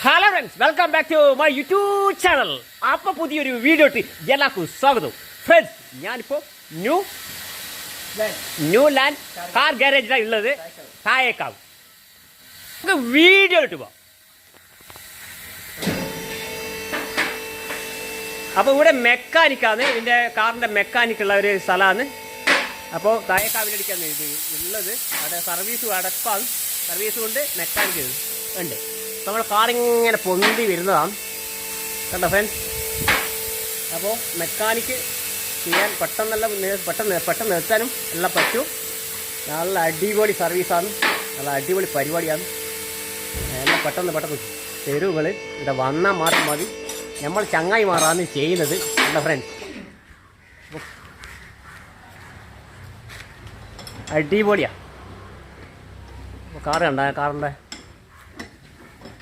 Hello friends, welcome back to my YouTube channel. അപ്പോൾ പുതിയൊരു video ഇട്ട് എല്ലാവർക്കും സ്വാഗതം. ഫ്രണ്ട്സ്, ഞാനിപ്പോൾ ന്യൂ ലാൻഡ് കാർ ഗാരേജിലാണ് ഉള്ളത്, താഴേക്കാവ്. നമുക്ക് വീഡിയോ ഇട്ട് പോവാം. അപ്പോൾ ഇവിടെ മെക്കാനിക്കാണ്, ഇതിൻ്റെ കാറിൻ്റെ മെക്കാനിക്കുള്ള ഒരു സ്ഥലമാണ്. അപ്പോൾ താഴേക്കാവിലടിക്കാണ് ഇത് ഉള്ളത്. അവിടെ സർവീസ് അടപ്പാണ്, സർവീസ് കൊണ്ട് മെക്കാനിക്ക് ഉണ്ട്. നമ്മൾ കാറിങ്ങനെ പൊന്തി വരുന്നതാണ് കണ്ടോ ഫ്രണ്ട്സ്. അപ്പോൾ മെക്കാനിക്ക് ചെയ്യാൻ പെട്ടെന്ന് നിർത്താനും എല്ലാം പറ്റും. നല്ല അടിപൊളി സർവീസാണ്, നല്ല അടിപൊളി പരിപാടിയാണ്. എല്ലാം പെട്ടെന്ന് തെരുവുകൾ ഇവിടെ വന്നാൽ മാത്രം മതി. നമ്മൾ ചങ്ങായി മാറാണ് ചെയ്യുന്നത് കണ്ടോ ഫ്രണ്ട്സ്. അടിപൊളിയാണ്. കാറ് കണ്ട, കാറിൻ്റെ